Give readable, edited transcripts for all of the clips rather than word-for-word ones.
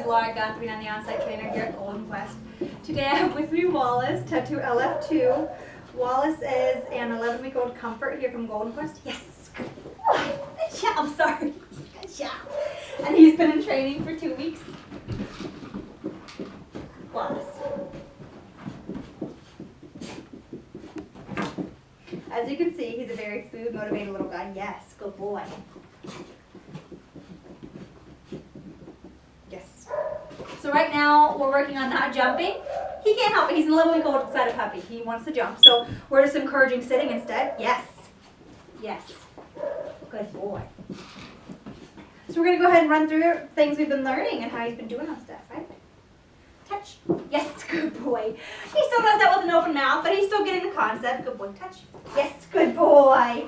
Laura Guthrie, and I'm the on-site trainer here at Golden Quest. Today I have with me Wallace, Tattoo LF2. Wallace is an 11-week-old comfort here from Golden Quest. Yes, good job. I'm sorry. Good job. And he's been in training for 2 weeks. Wallace. As you can see, he's a very food-motivated little guy. Yes, good boy. Yes. So right now, we're working on not jumping. He can't help it. He's an 11-week-old excited puppy. He wants to jump. So we're just encouraging sitting instead. Yes. Yes. Good boy. So we're going to go ahead and run through things we've been learning and how he's been doing on stuff, right? Touch. Yes, good boy. He still does that with an open mouth, but he's still getting the concept. Good boy. Touch. Yes, good boy.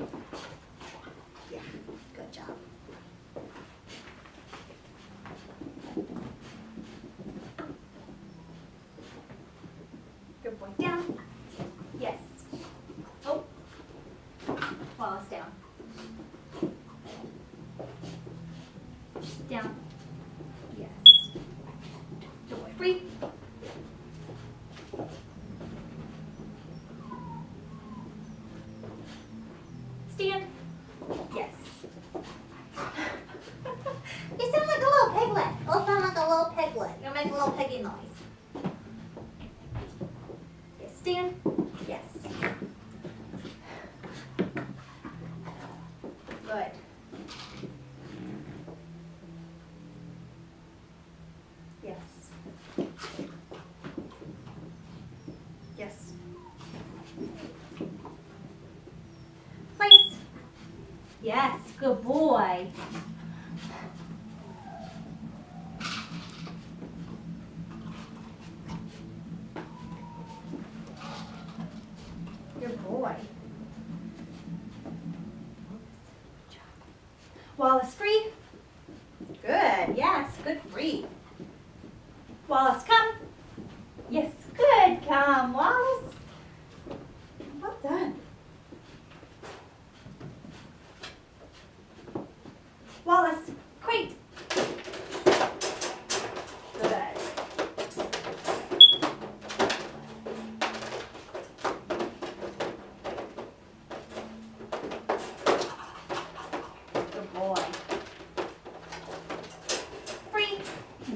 Yeah, good job. Good boy. Down. Yes. Oh. Wallace down. Down. Yes. Good boy. Free. Stand. Yes. You sound like a little piglet. You'll sound like a little piglet. You'll make a little piggy noise. Yes. Stand. Yes. Good. Yes. Yes. Place. Yes, good boy. Good boy. Wallace, free. Good, yes, good, free. Wallace, come. Yes, good, come, Wallace. Well done. Wallace, crate. Good. Good boy. Free.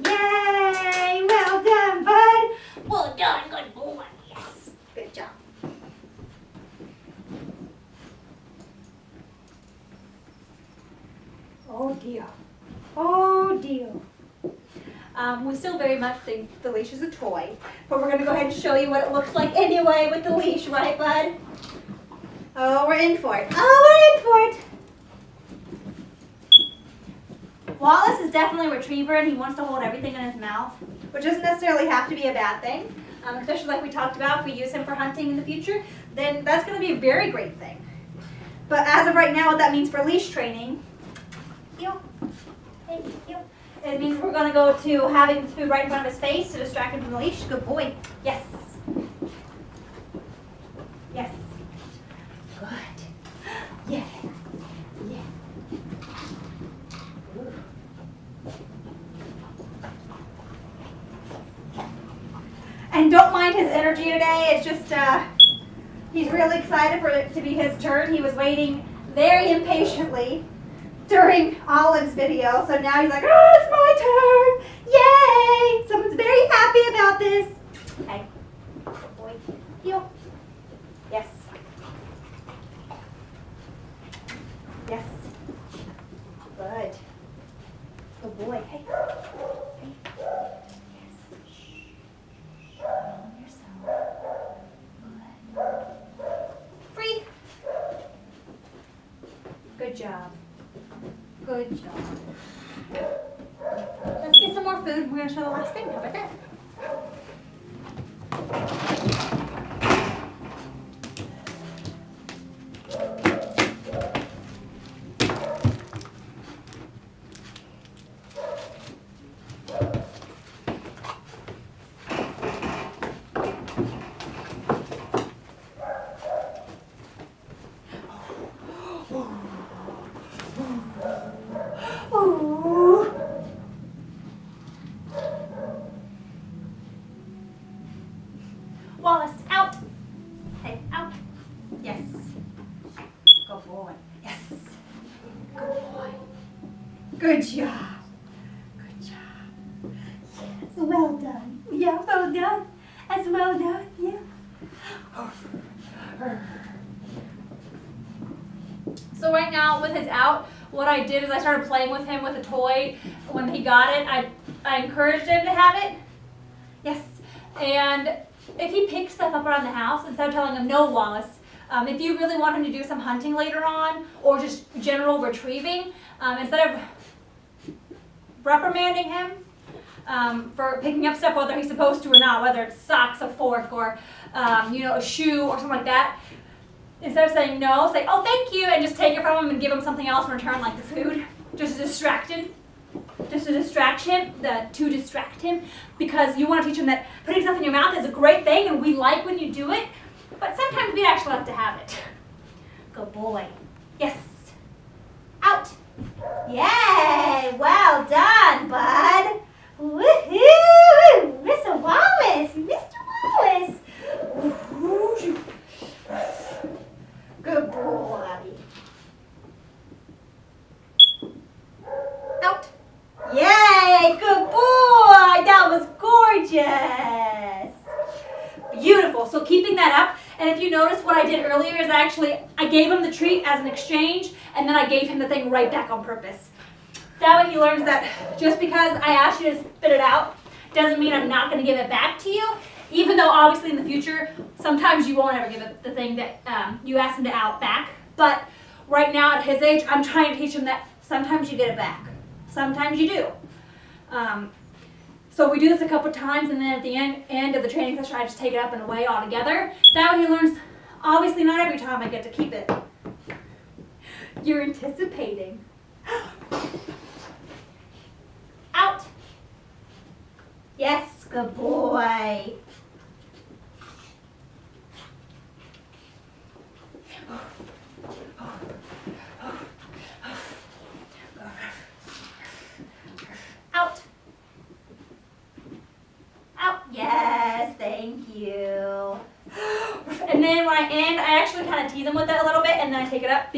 Yay! Well done, bud. Well done, good boy. Yes. Good job. Oh dear. Oh dear. We still very much think the leash is a toy, but we're going to go ahead and show you what it looks like anyway with the leash, right, bud? Oh, we're in for it. Oh, we're in for it. Wallace is definitely a retriever, and he wants to hold everything in his mouth, which doesn't necessarily have to be a bad thing, especially like we talked about. If we use him for hunting in the future, then that's going to be a very great thing. But as of right now, what that means for leash training, it means we're going to go to having food right in front of his face to distract him from the leash. Good boy. Yes. Yes. Good. Yeah. Yeah. Ooh. And don't mind his energy today. It's just he's really excited for it to be his turn. He was waiting very impatiently during Olive's video, so now he's like, oh, it's my turn! Yay! Someone's very happy about this. Okay. Good boy. Heel. Yes. Yes. Good. Good boy. Hey. Hey. Yes. Shh. Calm yourself. Good. Free. Good job. Good job. Let's get some more food. We're going to show the last thing. How about that? well done, yeah. So right now with his out, what I did is I started playing with him with a toy. When he got it, I encouraged him to have it. Yes. And if he picks stuff up around the house, instead of telling him, no, Wallace, if you really want him to do some hunting later on, or just general retrieving, instead of reprimanding him for picking up stuff, whether he's supposed to or not, whether it's socks, a fork, or a shoe or something like that, instead of saying no, say, oh, thank you, and just take it from him and give him something else in return, like the food, just to distract him, to distract him, because you want to teach him that putting stuff in your mouth is a great thing, and we like when you do it, but sometimes we actually have to have it. Good boy. Yes. Out. Yay! Well done, bud. Woohoo! Mr. Wallace! Mr. Wallace! Good boy. Out. Yay! Good boy! That was gorgeous. Beautiful. So keeping that up, and if you notice what I did earlier is I gave him the treat as an exchange, and then I gave him the thing right back on purpose. That way he learns that just because I asked you to spit it out doesn't mean I'm not going to give it back to you, even though obviously in the future sometimes you won't ever give it the thing that you asked him to out back. But right now at his age, I'm trying to teach him that sometimes you get it back. Sometimes you do. So we do this a couple times, and then at the end of the training session, I just take it up and away altogether. That way he learns, obviously not every time I get to keep it. You're anticipating. Out. Yes, good boy. Out. Out. Yes, thank you. And then when I end, I actually kind of tease him with it a little bit, and then I take it up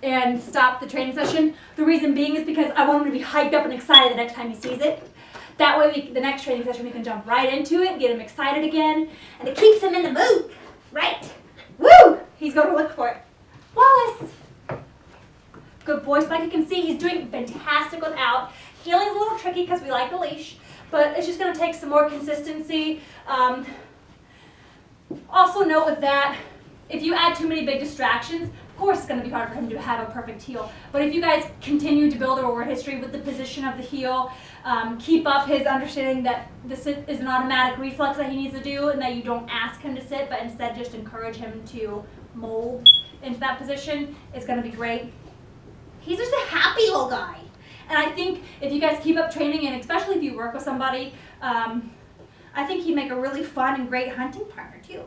and stop the training session. The reason being is because I want him to be hyped up and excited the next time he sees it. That way, the next training session, we can jump right into it, get him excited again, and it keeps him in the mood. Right? Woo! He's going to look for it. Wallace! Good boy. So like you can see, he's doing fantastic without. Heeling's a little tricky because we like the leash, but it's just going to take some more consistency. Also note with that, if you add too many big distractions, of course it's going to be hard for him to have a perfect heel. But if you guys continue to build a reward history with the position of the heel, keep up his understanding that the sit is an automatic reflex that he needs to do, and that you don't ask him to sit, but instead just encourage him to mold into that position, it's going to be great. He's just a happy little guy. And I think if you guys keep up training, and especially if you work with somebody, I think he'd make a really fun and great hunting partner too.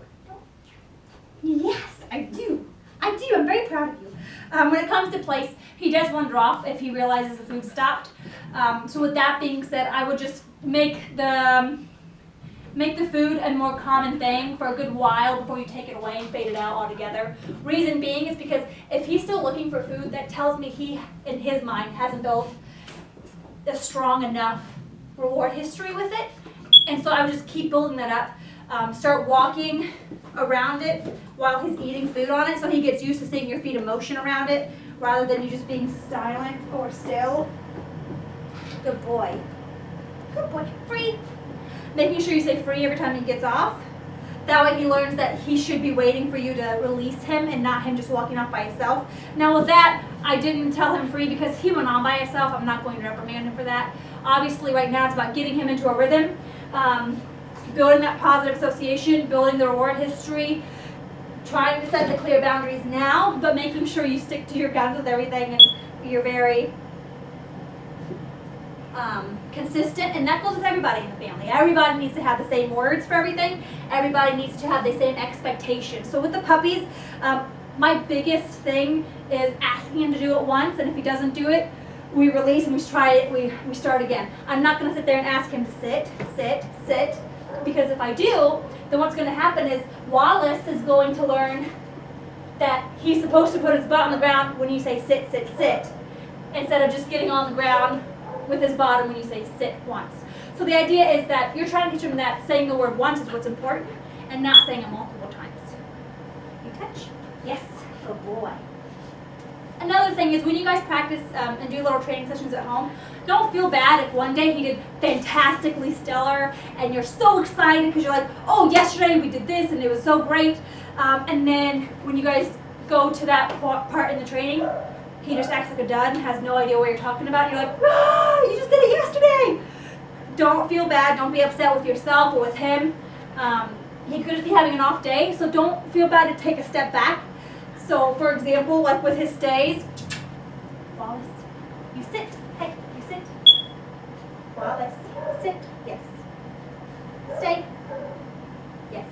Yes, I do. I do. I'm very proud of you. When it comes to place, he does wander off if he realizes the food stopped. So with that being said, I would just make the food a more common thing for a good while before you take it away and fade it out altogether. Reason being is because if he's still looking for food, that tells me he, in his mind, hasn't built a strong enough reward history with it. And so I would just keep building that up. Start walking around it while he's eating food on it, so he gets used to seeing your feet in motion around it rather than you just being silent or still. Good boy. Good boy. Free. Making sure you say free every time he gets off. That way he learns that he should be waiting for you to release him and not him just walking off by himself. Now with that, I didn't tell him free because he went on by himself. I'm not going to reprimand him for that. Obviously right now it's about getting him into a rhythm. Building that positive association, building the reward history, trying to set the clear boundaries now, but making sure you stick to your guns with everything and you're very consistent, and that goes with everybody in the family. Everybody needs to have the same words for everything. Everybody needs to have the same expectations. So with the puppies, my biggest thing is asking him to do it once, and if he doesn't do it, we release and we try it, we start again. I'm not going to sit there and ask him to sit, because if I do, then what's going to happen is Wallace is going to learn that he's supposed to put his butt on the ground when you say sit, sit, sit, instead of just getting on the ground with his bottom when you say sit once. So the idea is that you're trying to teach him that saying the word once is what's important and not saying it multiple times. You touch? Yes. Good boy. Another thing is when you guys practice and do little training sessions at home, don't feel bad if one day he did fantastically stellar and you're so excited because you're like, oh, yesterday we did this and it was so great. And then when you guys go to that part in the training, he just acts like a dud and has no idea what you're talking about. And you're like, ah, you just did it yesterday. Don't feel bad. Don't be upset with yourself or with him. He could just be having an off day, so don't feel bad to take a step back. So, for example, like with his stays, Wallace, you sit. Hey, you sit. Wallace, sit. Yes. Stay. Yes.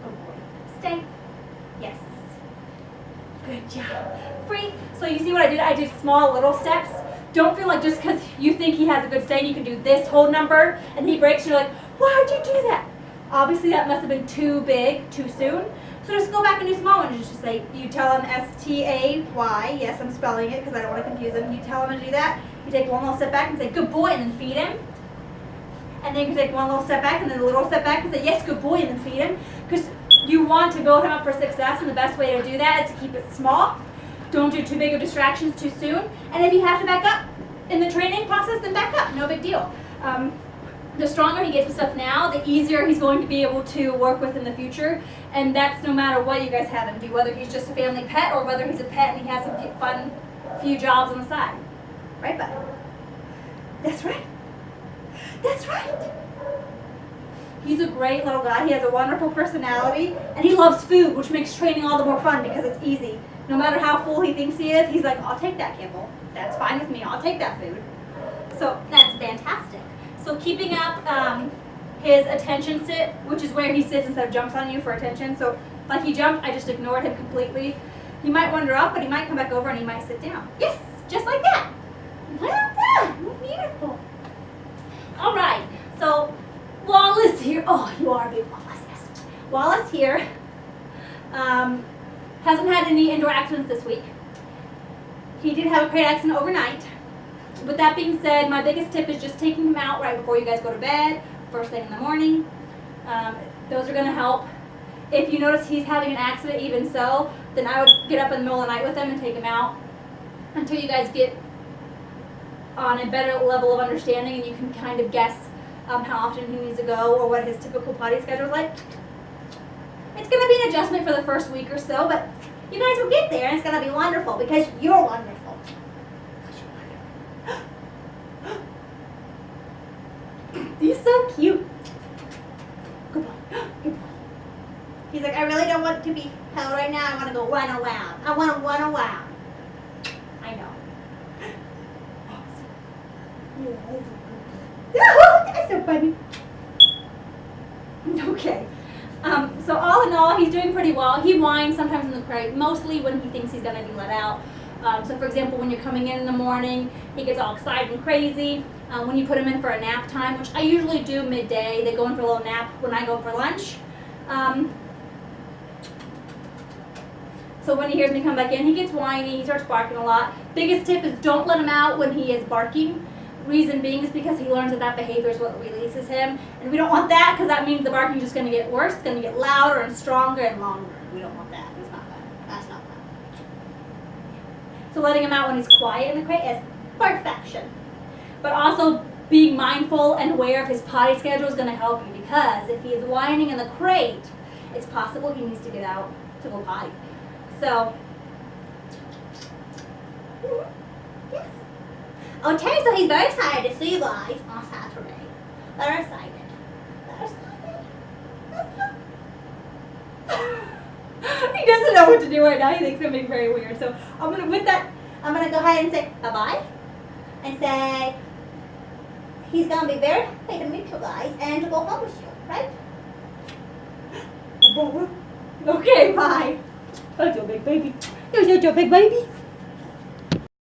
Good boy. Stay. Yes. Good job. Free. So you see what I did? I did small little steps. Don't feel like just because you think he has a good stay and you can do this whole number and he breaks, you're like, why'd you do that? Obviously that must have been too big, too soon. So just go back and do small ones. Just say, you tell him S-T-A-Y. Yes, I'm spelling it because I don't want to confuse him. You tell him to do that. You take one little step back and say, good boy, and then feed him. And then you can take one little step back and then a little step back and say, yes, good boy, and then feed him. Because you want to build him up for success, and the best way to do that is to keep it small. Don't do too big of distractions too soon. And if you have to back up in the training process, then back up. No big deal. The stronger he gets with stuff now, the easier he's going to be able to work with in the future. And that's no matter what you guys have him do, whether he's just a family pet or whether he's a pet and he has some fun few jobs on the side. Right, bud? That's right. That's right. He's a great little guy. He has a wonderful personality. And he loves food, which makes training all the more fun because it's easy. No matter how full he thinks he is, he's like, I'll take that kibble. That's fine with me. I'll take that food. So that's fantastic. So keeping up his attention sit, which is where he sits instead of jumps on you for attention. So like he jumped, I just ignored him completely. He might wander up, but he might come back over and he might sit down. Yes, just like that. Well done. Beautiful. All right. So Wallace here. Oh, you are a big Wallace. Yes. Wallace here hasn't had any indoor accidents this week. He did have a crate accident overnight. With that being said, my biggest tip is just taking him out right before you guys go to bed, first thing in the morning. Those are going to help. If you notice he's having an accident, even so, then I would get up in the middle of the night with him and take him out until you guys get on a better level of understanding and you can kind of guess how often he needs to go or what his typical potty schedule is like. It's going to be an adjustment for the first week or so, but you guys will get there and it's going to be wonderful because you're wonderful. He's so cute. Good boy. Good boy. He's like, I really don't want to be held right now. I want to go run around. I want to run around. I know. That's so funny. Okay. So all in all, he's doing pretty well. He whines sometimes in the crate, mostly when he thinks he's going to be let out. So for example, when you're coming in the morning, he gets all excited and crazy. When you put him in for a nap time, which I usually do midday, they go in for a little nap when I go for lunch. So when he hears me come back in, he gets whiny, he starts barking a lot. Biggest tip is don't let him out when he is barking. Reason being is because he learns that behavior is what releases him. And we don't want that because that means the barking is just going to get worse. It's going to get louder and stronger and longer. We don't want that. It's not fun. That's not fun. So letting him out when he's quiet in the crate is perfection. But also being mindful and aware of his potty schedule is going to help you because if he is whining in the crate, it's possible he needs to get out to go potty. So, yes. Okay, so he's very excited to see you guys on Saturday. Very excited. Very excited. He doesn't know what to do right now. He thinks I'm being very weird. So I'm gonna go ahead and say bye-bye and say he's gonna be very happy to meet you guys and to go home with you, right? Okay, bye. That's your big baby. You're such a big baby.